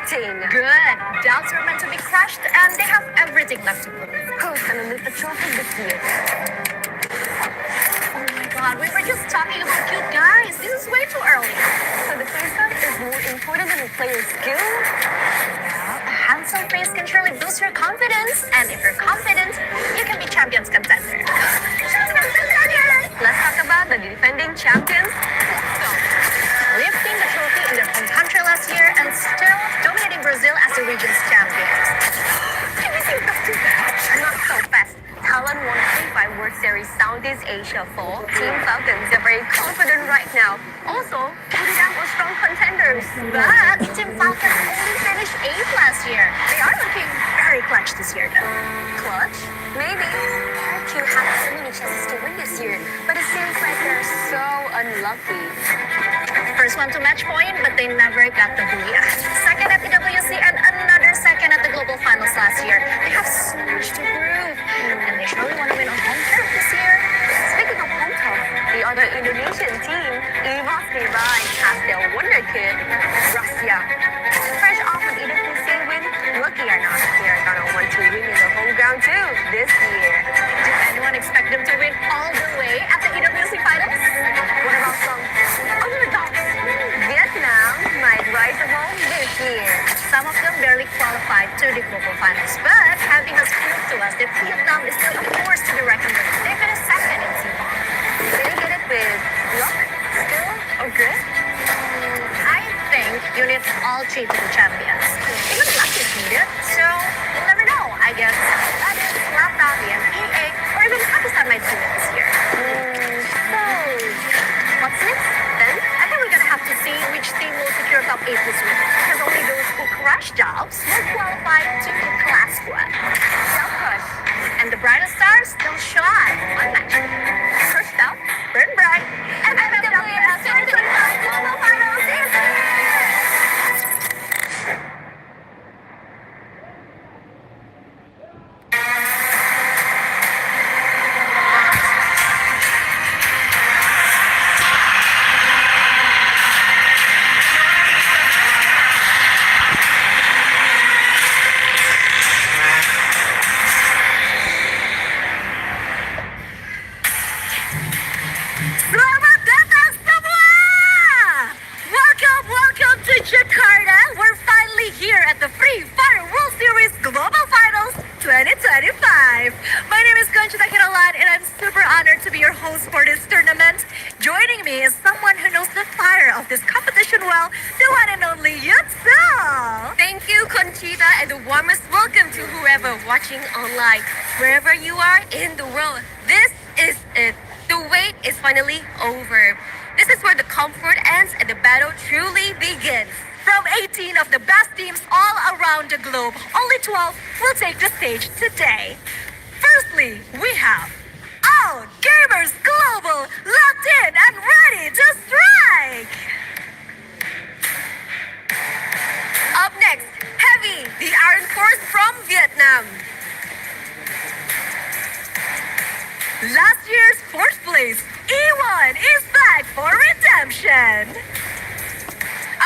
acting. Good. Doubts are meant to be crushed, and they have everything left to prove. Who's gonna lift the trophy this year? Oh my god, we were just talking about you guys. This is way too early. So the face stuff is more important than the player's skill? A handsome face can surely boost your confidence, and if you're confident, you can be champions contender. Let's talk about the defending champions. Lifting the trophy in their home country last year and still dominating Brazil as the region's champions. Can you think that's too bad? Not so fast. Talon won 25 World Series Southeast Asia for Team Falcons. They're very confident right now. Also, Suriname was strong contenders. But Team Falcons only finished 8th last year. They are looking very clutch this year, though. Clutch? Maybe. RQ had so many chances to win this year, but it seems like they're so unlucky. First one to match point, but they never got the booyah. Second at the WC and another second at the global finals last year. They have so much to prove, and they surely want to win on home turf this year. Speaking of home turf, the other Indonesian team, Evos Divine, has their wonder kid, Russia. Fresh off an EWC win, lucky or not, they're gonna want to win in the home ground too this year. Did anyone expect them to win all the way at the EWC finals? What about some underdogs? Vietnam might rise above this year. Some of them barely qualified to the global finals, but having us prove to us that Vietnam is still a force to be reckoned with. They finished second in Team. Did they get it with luck, skill, or grit? I think you need all three to be champions. Even luck is needed, so we'll never know. I guess that is Laptop, EA, or even Pakistan might do it this year. So, what's next then? I think we're gonna have to see which team will secure top 8 this week, because only those who crush jobs will qualify to the class squad. Self-crush. And the brightest stars, they'll shine one match. Crushed out, burn bright, and FWS 2025 Global Finals is here! Selamat datang semua! Welcome to Jakarta. We're finally here at the Free Fire World Series Global Finals 2025. My name is Conchita Kiralan and I'm super honored to be your host for this tournament. Joining me is someone who knows the fire of this competition well, the one and only Yutzel. Thank you, Conchita, and the warmest welcome to whoever watching online. Wherever you are in the world, this is it. The wait is finally over. This is where the comfort ends and the battle truly begins. From 18 of the best teams all around the globe, only 12 will take the stage today. Firstly, we have All Gamers Global, locked in and ready to strike! Up next, Heavy, the Iron Force from Vietnam. Last year's fourth place, E1 is back for redemption.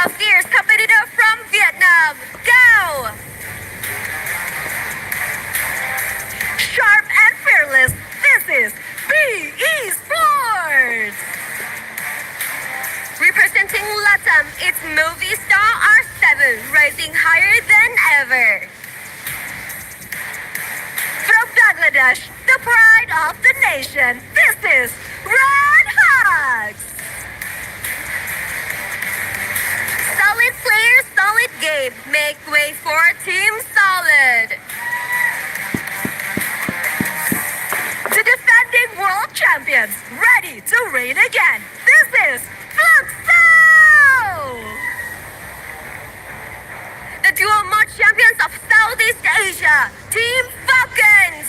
A fierce competitor from Vietnam, Go! Sharp and fearless, this is Fire Esports. Representing Latam, its movie star R7, rising higher than ever. From Bangladesh, the pride of the nation, this is Red Hawks. Solid player, solid game. Make way for Team Solid. The defending world champions, ready to reign again. This is Fluxo! The dual mod champions of Southeast Asia, Team Falcons.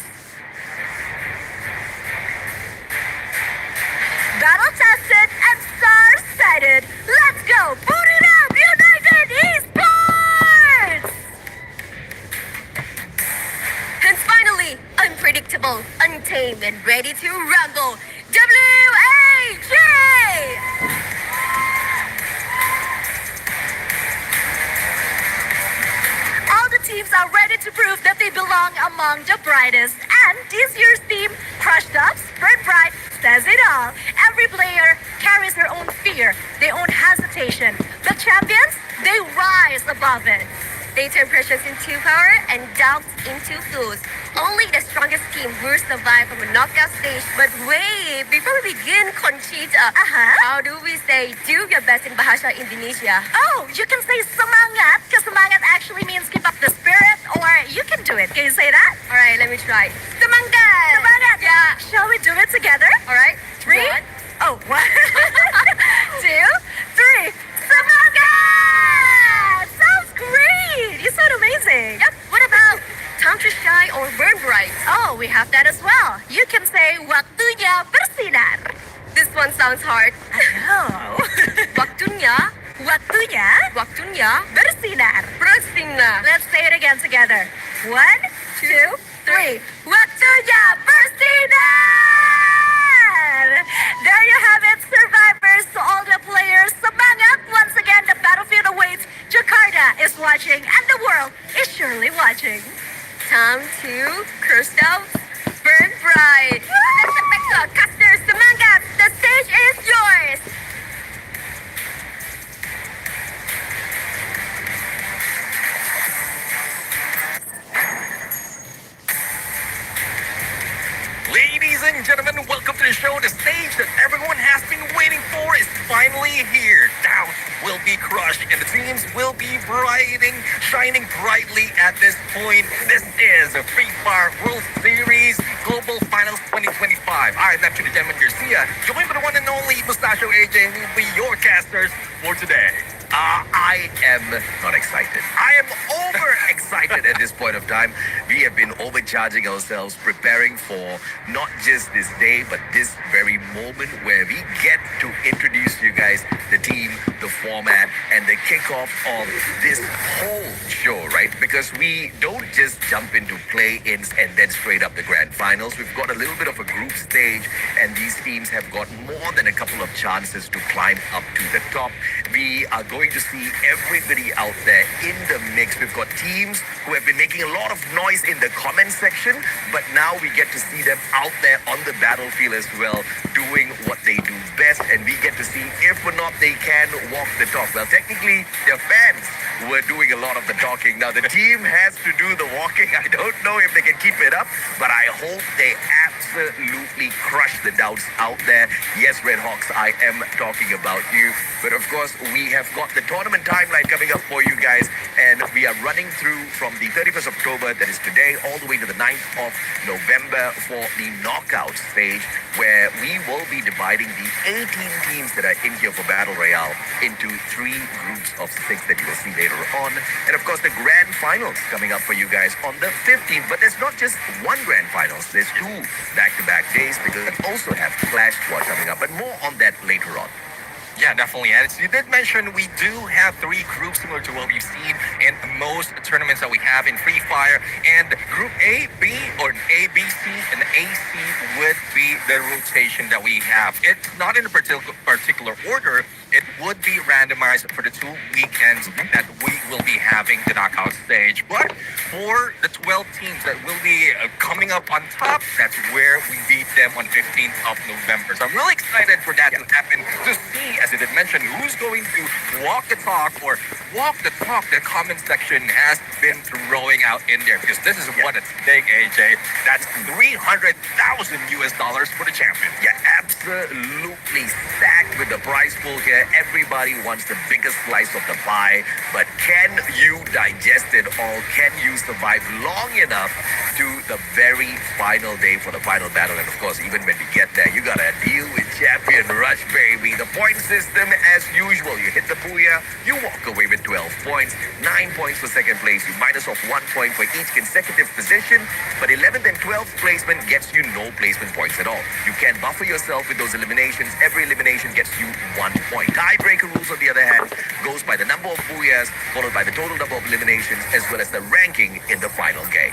Battle tested and star-sighted. Let's go! Boot it up, United Esports! And finally, unpredictable, untamed, and ready to rumble, WAJ! teams are ready to prove that they belong among the brightest. And this year's team, Crushed Up, Burn Bright, says it all. Every player carries their own fear, their own hesitation. But champions, they rise above it. They turn pressures into power and doubts into tools. Only the strongest team will survive from a knockout stage. But wait, before we begin, Conchita, how do we say do your best in Bahasa Indonesia? Oh, you can say semangat, because semangat actually means keep up the spirit, or you can do it. Can you say that? All right, let me try. Semangat! Semangat! Yeah. Shall we do it together? All right. 3. One. Oh, 1, 2, 3. Semangat! Sounds great! You sound amazing. Yep. What about time to shine or burn bright? Oh, we have that as well. You can say waktunya bersinar. This one sounds hard. Oh. Waktunya, Waktunya bersinar. bersinar. Let's say it again together. 1, 2, 3. Waktunya bersinar! There you have it, survivors. To all the players, semangat! Once again, the battlefield awaits. Jakarta is watching, and the world is surely watching. Time to curse out, burn bright. Let's Caster Semangat, the stage is yours. Ladies and gentlemen, welcome to the show. The stage that everyone has been waiting for is finally here. Doubts will be crushed and the teams will be shining brightly at this point. This is the Free Fire World Series Global Finals 2025. I'm Neptune Gentleman Garcia, joined by the one and only Mustachio AJ, who will be your casters for today. I am not excited. I am overexcited at this point of time. We have been overcharging ourselves, preparing for not just this day, but this very moment where we get to introduce you guys the team, the format, and the kickoff of this whole show, right? Because we don't just jump into play-ins and then straight up the grand finals. We've got a little bit of a group stage, and these teams have got more than a couple of chances to climb up to the top. We are going to see everybody out there in the mix. We've got teams who have been making a lot of noise in the comment section, but now we get to see them out there on the battlefield as well, doing what they do best, and we get to see if or not they can walk the talk. Well, technically, their fans were doing a lot of the talking. Now, the team has to do the walking. I don't know if they can keep it up, but I hope they absolutely crush the doubts out there. Yes, Red Hawks, I am talking about you. But of course, we have got the tournament timeline coming up for you guys, and we are running through from the 31st October, that is today, all the way to the 9th of November for the knockout stage, where we will be dividing the 18 teams that are in here for Battle Royale into 3 groups of 6 that you will see later on. And of course, the grand finals coming up for you guys on the 15th. But there's not just one grand finals, there's 2 back-to-back days, because we also have Clash Squad coming up, but more on that later on. Yeah, definitely. And as you did mention, we do have 3 groups similar to what we've seen in most tournaments that we have in Free Fire. And Group A, B, or A, B, C, and AC would be the rotation that we have. It's not in a particular order. It would be randomized for the 2 weekends that we will be having the knockout stage. But for the 12 teams that will be coming up on top, that's where we beat them on 15th of November. So I'm really excited for that to happen, to see, as I did mention, who's going to walk the talk or walk the talk the comment section has been throwing out in there. Because this is what it's big, AJ. That's $300,000 for the champion. Yeah, absolutely stacked with the prize pool here. Everybody wants the biggest slice of the pie, but can you digest it all? Can you survive long enough to the very final day for the final battle? And of course, even when we get there, you gotta deal with Champion Rush, baby. The point system, as usual, you hit the booyah, you walk away with 12 points, 9 points for second place. You minus off 1 point for each consecutive position, but 11th and 12th placement gets you no placement points at all. You can buffer yourself with those eliminations. Every elimination gets you 1 point. Tiebreaker rules, on the other hand, goes by the number of booyahs, followed by the total number of eliminations, as well as the ranking in the final game.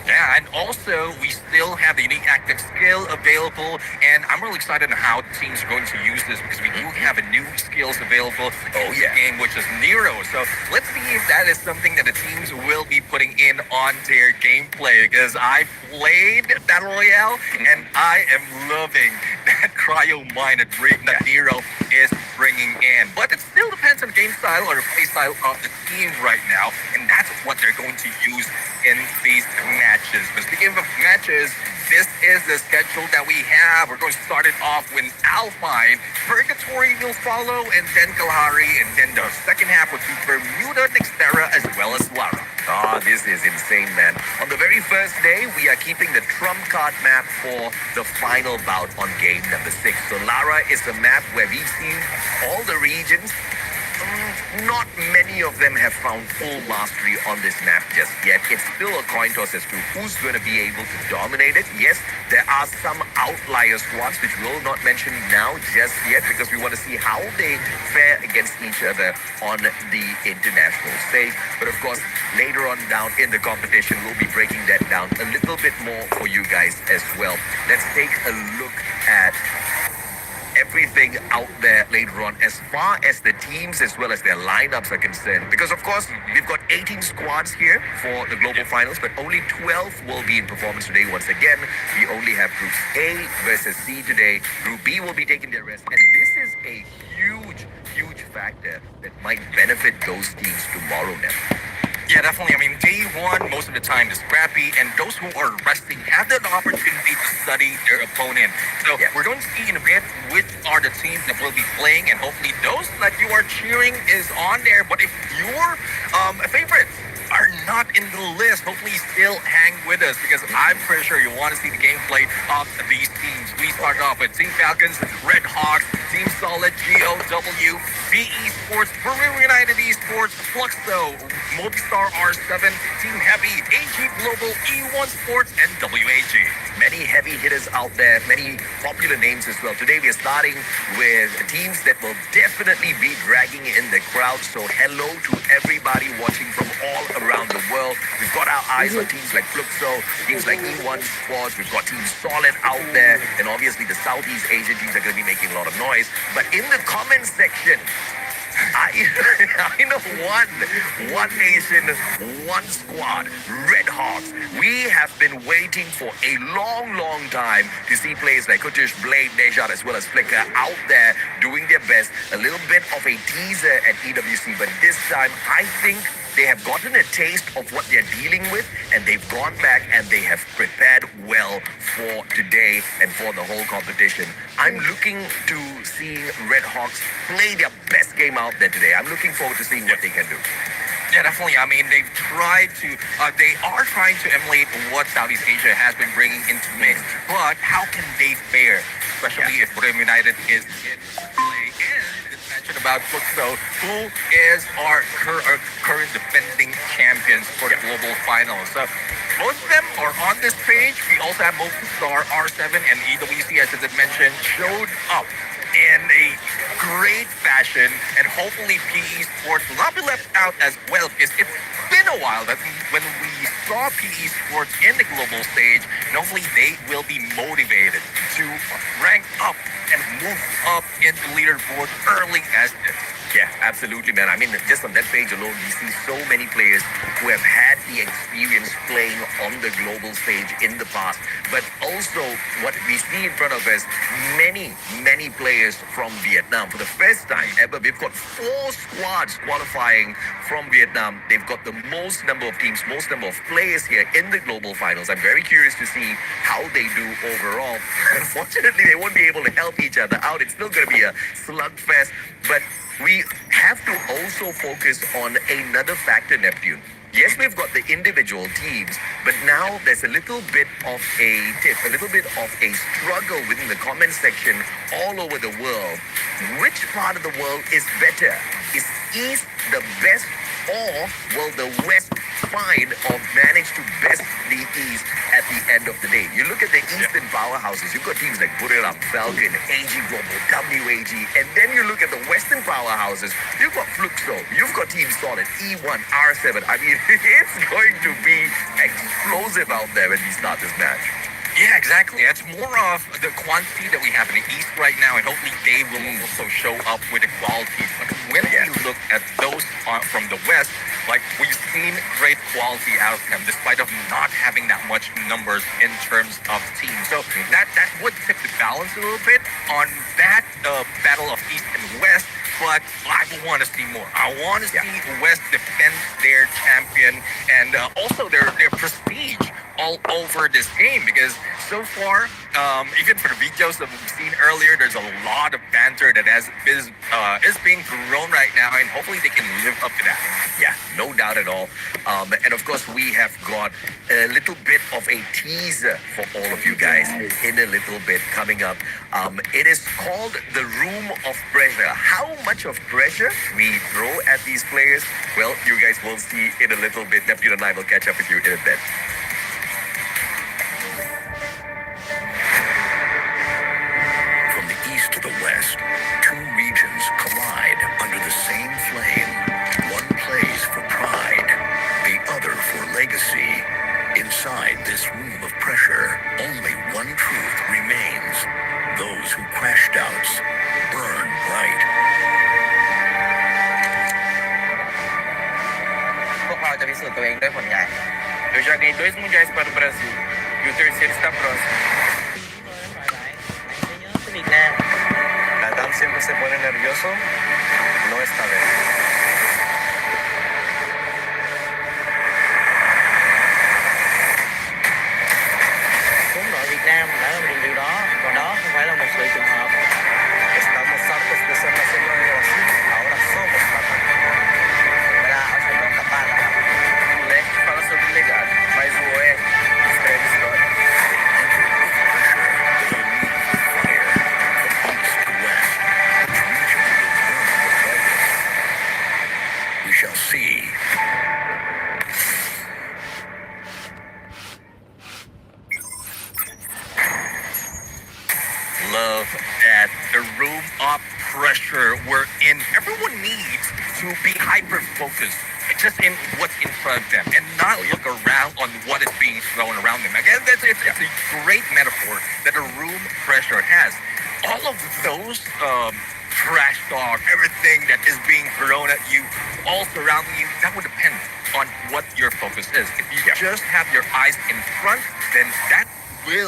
Yeah, and also we still have the unique active skill available, and I'm really excited on how the teams are going to use this because we do have a new skills available in the game, which is Nero. So let's see if that is something that the teams will be putting in on their gameplay. Because I played Battle Royale, and I am loving that cryo mine that Nero is bringing in. But it still depends on the game style or the play style of the team right now, and that's what they're going to use in these matches. But speaking of matches, this is the schedule that we have. We're going to start it off with Alpine. Purgatory will follow, and then Kalahari, and then the second half will be Bermuda, Nextera, as well as Lara. Ah, this is insane, man. On the very first day, we are keeping the trump card map for the final bout on game number 6. So Lara is a map where we've seen all the regions. Not many of them have found full mastery on this map just yet. It's still a coin toss as to who's going to be able to dominate it. Yes, there are some outlier squads which we'll not mention now just yet because we want to see how they fare against each other on the international stage. But of course, later on down in the competition, we'll be breaking that down a little bit more for you guys as well. Let's take a look at everything out there later on as far as the teams as well as their lineups are concerned, because of course we've got 18 squads here for the global finals, but only 12 will be in performance today. Once again, we only have groups A versus C today. Group B will be taking their rest, and this is a huge factor that might benefit those teams tomorrow now. Yeah, definitely. I mean, day one, most of the time is scrappy, and those who are resting have the opportunity to study their opponent. So we're going to see in a bit which are the teams that will be playing, and hopefully those that you are cheering is on there. But if your favorites are not in the list, hopefully still hang with us because I'm pretty sure you want to see the gameplay of these teams. We start off with Team Falcons, Red Hawks, Team Solid, GOW, BE Sports, Peru United Esports, Fluxo, Movistar R7, Team Heavy, AG Global, E1 Sports, and WAG. Many heavy hitters out there, many popular names as well. Today we are starting with teams that will definitely be dragging in the crowd. So hello to everybody watching from all around the world. We've got our eyes on teams like Fluxo, teams like E1 Sports. We've got Team Solid out there, and obviously the Southeast Asian teams are going to be making a lot of noise. But in the comments section, I know one nation, one squad, Red Hawks. We have been waiting for a long time to see players like Kutush, Blade, Nejad, as well as Flicker out there doing their best. A little bit of a teaser at EWC, but this time I think they have gotten a taste of what they're dealing with, and they've gone back and they have prepared well for today and for the whole competition. I'm looking to see Red Hawks play their best game out there today. I'm looking forward to seeing what they can do. Yeah, definitely. I mean, they are trying to emulate what Southeast Asia has been bringing into mix. But how can they fare, especially if Peru United is in play? And it's mentioned about Fluxo, who is our current defending champions for the global finals. So most of them are on this page. We also have Movistar, R7, and EWC, as I mentioned, showed up in a great fashion, and hopefully PE Sports will not be left out as well, because it's been a while that when we saw PE Sports in the global stage, and hopefully they will be motivated to rank up and move up in the leaderboard early as this. Yeah, absolutely, man. I mean, just on that page alone, we see so many players who have had the experience playing on the global stage in the past. But also, what we see in front of us, many players from Vietnam. For the first time ever, we've got 4 squads qualifying from Vietnam. They've got the most number of teams, most number of players here in the global finals. I'm very curious to see how they do overall. Unfortunately, they won't be able to help each other out. It's still going to be a slugfest, but we have to also focus on another factor, Neptune. Yes, we've got the individual teams, but now there's a little bit of a tip, a little bit of a struggle within the comment section all over the world. Which part of the world is better? Is East the best, or will the West find or manage to best the East at the end of the day. You look at the Eastern powerhouses, you've got teams like Buriram, Falcon, AG Global, WAG, and then you look at the Western powerhouses, you've got Fluxo, you've got Team Solid, E1, R7. I mean, it's going to be explosive out there when we start this match. Yeah, exactly. It's more of the quantity that we have in the East right now, and hopefully they will also show up with the quality. But when we look at those from the West, like we've seen great quality out of them, despite of not having that much numbers in terms of teams. So that would tip the balance a little bit on that battle of East and West. But I want to see more. I want to see West defend their champion and also their prestige all over this game, because so far, even for the videos that we've seen earlier, there's a lot of banter that is being thrown right now, and hopefully they can live up to that. Yeah, no doubt at all. And of course, we have got a little bit of a teaser for all of you guys in a little bit coming up. It is called the Room of Pressure. How much of pressure we throw at these players? Well, you guys will see in a little bit. Neptune and I will catch up with you in a bit. From the east to the west, two regions collide under the same flame. One plays for pride, the other for legacy. Inside this room of pressure, only one truth remains. Those who crash doubts burn bright. Pode avisar também, né, Foniai? Eu já ganhei 2 mundiais para o Brasil e o terceiro está próximo. Adam siempre se pone nervioso, no esta vez. Đúng rồi, Việt Nam đã làm được điều đó, còn đó không phải là một sự trùng hợp. Estamos hartos de ser la selva de Brasil, ahora somos Latam. Wala ako sa ibang kapal. O leste fala sobre o legado, mas o oeste escreve história. We shall see. Love that the room of pressure we're in. Everyone needs to be hyper focused just in what's in front of them and not look around on what is being thrown around them. Again, it's a great metaphor that the room pressure has. All of those trash talk, everything that is being thrown at you, all surrounding you, that would depend on what your focus is. If you just have your eyes in front, then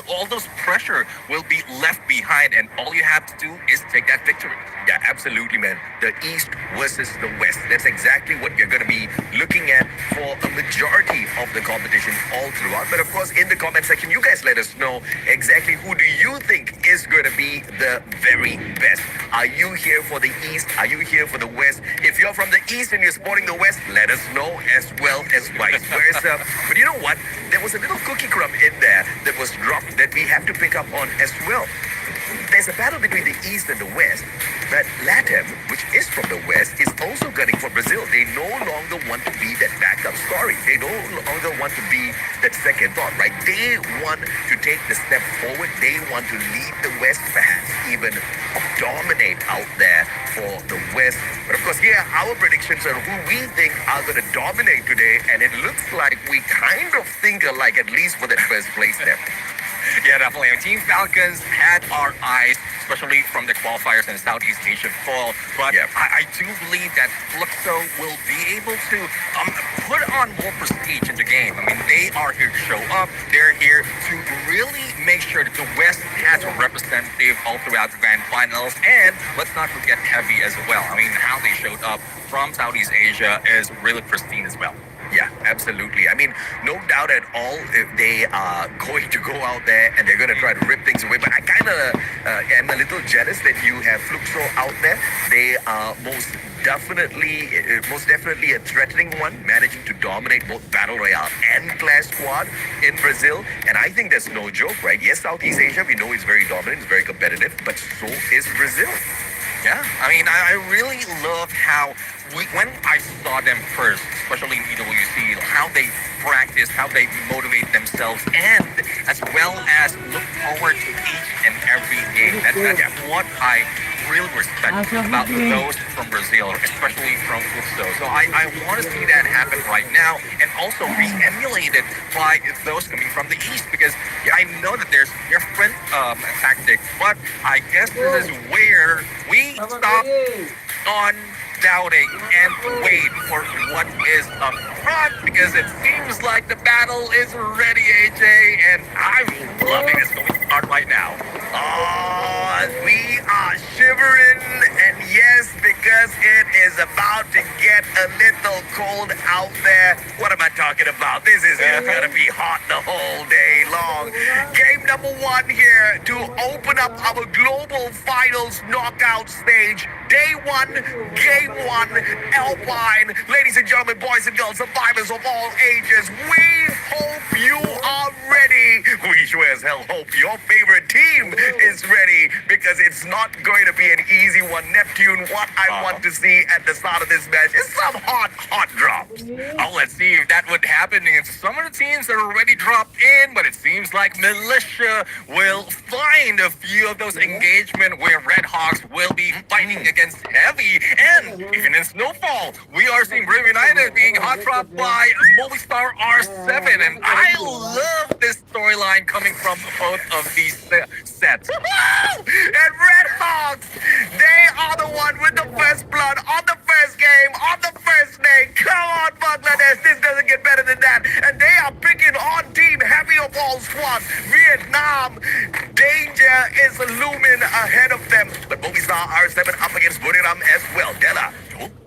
all those pressure will be left behind, and all you have to do is take that victory. Yeah, absolutely, man. The East versus the West. That's exactly what you're going to be looking at for a majority of the competition all throughout. But of course, in the comment section, you guys let us know exactly who do you think is going to be the very best. Are you here for the East? Are you here for the West? If you're from the East and you're supporting the West, let us know as well as vice versa. But you know what? There was a little cookie crumb in there that was dropped that we have to pick up on as well. There's a battle between the East and the West, but LATAM, which is from the West, is also gunning for Brazil. They no longer want to be that backup story. They no longer want to be that second thought, right? They want to take the step forward. They want to lead the West, perhaps even dominate out there for the West. But of course, here are our predictions on who we think are going to dominate today, and it looks like we kind of think alike, at least for that first place step. Yeah, definitely. Team Falcons had our eyes, especially from the qualifiers in Southeast Asia fall. But I do believe that Fluxo will be able to put on more prestige in the game. I mean, they are here to show up. They're here to really make sure that the West has a representative all throughout the grand finals. And let's not forget Heavy as well. I mean, how they showed up from Southeast Asia is really pristine as well. Yeah, absolutely. I mean, no doubt at all if they are going to go out there and they're going to try to rip things away. But I kind of am a little jealous that you have Fluxo out there. They are most definitely a threatening one, managing to dominate both Battle Royale and Clash Squad in Brazil. And I think that's no joke, right? Yes, Southeast Asia, we know is very dominant, it's very competitive, but so is Brazil. Yeah, I mean, I really love how when I saw them first, especially in EWC, how they practice, how they motivate themselves, and as well as look forward to each and every game. That's what I really respect about those from Brazil, especially from Futsal. So I want to see that happen right now, and also be emulated by those coming from the East, because I know that there's different tactics, but I guess this is where we stop on doubting and wait for what is up front, because it seems like the battle is ready, AJ, and I'm loving this going on right now. Oh, we are shivering, and yes, because it is about to get a little cold out there. What am I talking about? This is going to be hot the whole day long. Game number 1 here to open up our global finals knockout stage. Day 1, game 1, Alpine. Ladies and gentlemen, boys and girls, survivors of all ages, we hope you are ready. We sure as hell hope your favorite team is ready, because it's not going to be an easy one. Neptune, what I want to see at the start of this match is some hot drops. Oh, let's see if that would happen against some of the teams that are already dropped in, but it seems like Militia will find a few of those engagements where Red Hawks will be fighting against Heavy, and even in Snowfall, we are seeing Brave United being hot dropped by Movistar R7, and I love this storyline coming from both of these sets. And Red Hawks, they are the one with the first blood on the first game, on the first day. Come on, Bangladesh, this doesn't get better than that. And they are picking on Team Heavy of all squads. Vietnam, danger is looming ahead of them. But Movistar R7 up against Buriram as well. Della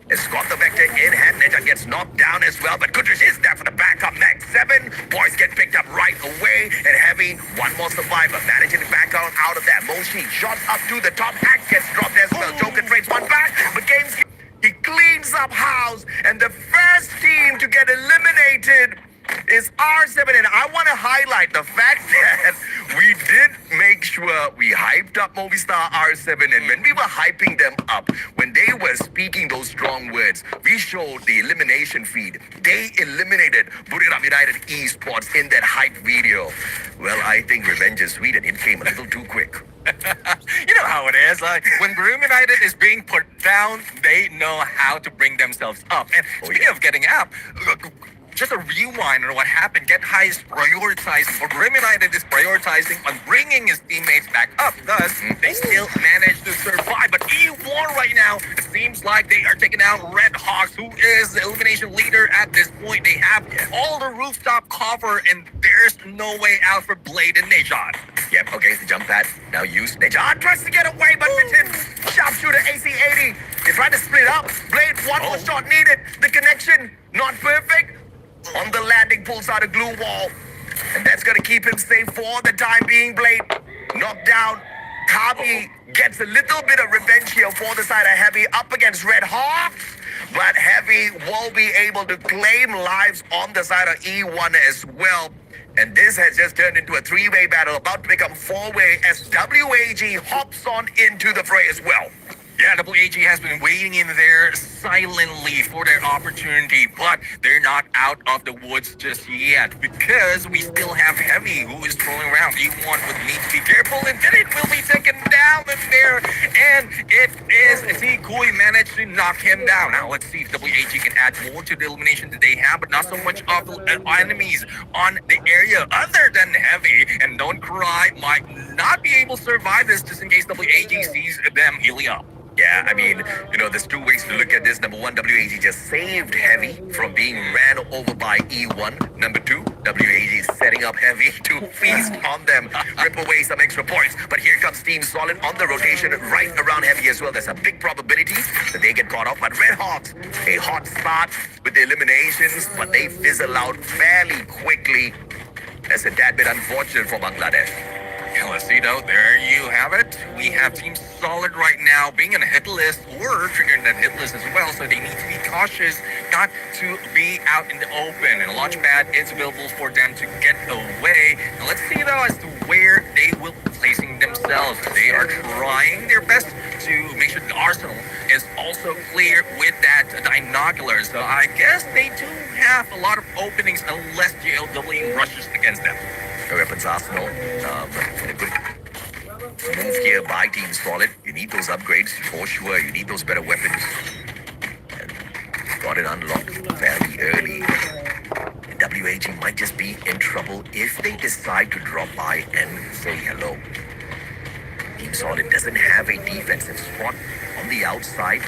has got the vector in hand. Neja gets knocked down as well, but Kudrish is there for the backup. Max 7 boys get picked up right away, and Heavy, one more survivor, managing to back out of that. Moshi shots up to the top. Axe gets dropped as well. Joker trades one back, but games he cleans up house, and the first team to get eliminated is R7. And I want to highlight the fact that we did make sure we hyped up Movistar R7, and when we were hyping them up, when they were speaking those strong words, we showed the elimination feed. They eliminated Buriram United Esports in that hype video. Well, I think revenge is sweet, and it came a little too quick. You know how it is. Like when Broom United is being put down, they know how to bring themselves up. And speaking of getting up, just a rewind on what happened. Get High is prioritizing, or Broom United is prioritizing on bringing his teammates back up. Thus, they still managed to survive. But E1 right now, it seems like they are taking out Red Hawks, who is the elimination leader at this point. They have all the rooftop cover, and there's no way out for Blade and Nejad. Yep, okay, the jump pad now used. Nejad tries to get away, but Mitten, sharpshooter AC-80. They tried to split up. Blade, one more shot needed. The connection, not perfect. On the landing, pulls out a glue wall. And that's going to keep him safe for the time being. Blade knocked down. Kabi gets a little bit of revenge here for the side of Heavy up against Red Hawks. But Heavy will be able to claim lives on the side of E1 as well. And this has just turned into a three-way battle, about to become four-way as WAG hops on into the fray as well. Yeah, WAG has been waiting in there silently for their opportunity, but they're not out of the woods just yet, because we still have Heavy, who is trolling around. E1 would need to be careful, and then it will be taken down in there, and it is Kui managed to knock him down. Now let's see if WAG can add more to the elimination that they have, but not so much of enemies on the area other than Heavy. And Don't Cry might not be able to survive this, just in case WAG sees them healing up. Yeah, I mean, there's two ways to look at this. Number one, WAG just saved Heavy from being ran over by E1. Number two, WAG is setting up Heavy to feast on them, rip away some extra points. But here comes Team Solid on the rotation right around Heavy as well. There's a big probability that they get caught off. But Red Hawks, a hot start with the eliminations, but they fizzle out fairly quickly. That's a tad bit unfortunate for Bangladesh. Yeah, let's see though. There you have it. We have Team Solid right now being in a hit list or triggering that hit list as well, so they need to be cautious not to be out in the open. And a launch pad is available for them to get away. And let's see though as to where they will be placing themselves themselves. They are trying their best to make sure the arsenal is also clear with that binocular. So I guess they do have a lot of openings unless GLW rushes against them. The weapons arsenal, a good move here by Team Solid. You need those upgrades for sure. You need those better weapons. And got it unlocked fairly early. And WAG might just be in trouble if they decide to drop by and say hello. Team Solid doesn't have a defensive spot on the outside.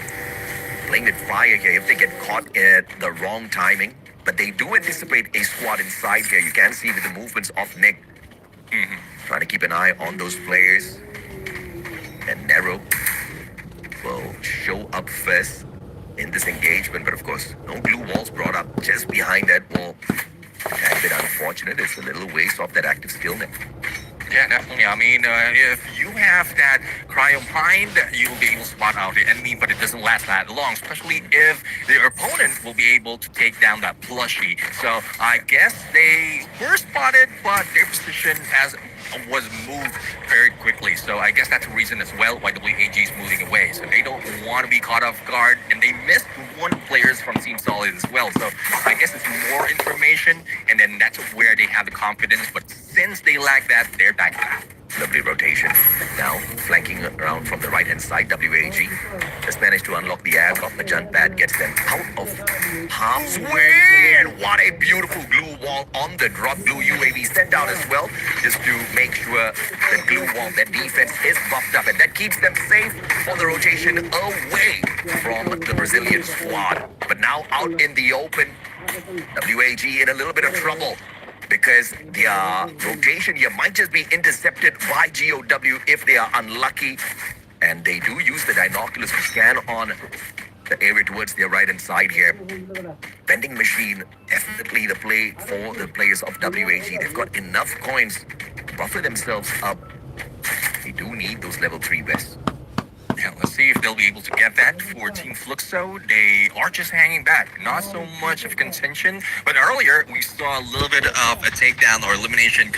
Playing with fire here if they get caught at the wrong timing. But they do anticipate a squad inside here. You can see with the movements of Nick. Trying to keep an eye on those players. And Nero will show up first in this engagement. But of course, no glue walls brought up just behind that wall. A bit unfortunate. It's a little waste of that active skill net. Yeah, definitely. I mean, if you have that cryo mind, you'll be able to spot out the enemy, but it doesn't last that long, especially if their opponent will be able to take down that plushie. So I guess they were spotted, but their position was moved very quickly. So I guess that's the reason as well why WAG is moving away. So they don't want to be caught off guard, and they missed one players from Team Solid as well. So I guess it's more information, and then that's where they have the confidence. But since they lack that, they're back. Lovely rotation. Now, flanking around from the right-hand side, WAG has managed to unlock the aircraft. The jump pad gets them out of harm's way. And what a beautiful glue wall on the drop. Blue UAV sent out as well, just to make sure the glue wall, that defense is buffed up. And that keeps them safe on the rotation away from the Brazilian squad. But now out in the open, WAG in a little bit of trouble. Because their rotation here might just be intercepted by GOW if they are unlucky. And they do use the binoculars to scan on the area towards their right-hand side here. Vending machine, definitely the play for the players of WAG. They've got enough coins to buffer themselves up. They do need those level 3 vests. Yeah, let's see if they'll be able to get that for Team Fluxo. They are just hanging back. Not so much of contention, but earlier we saw a little bit of a takedown or elimination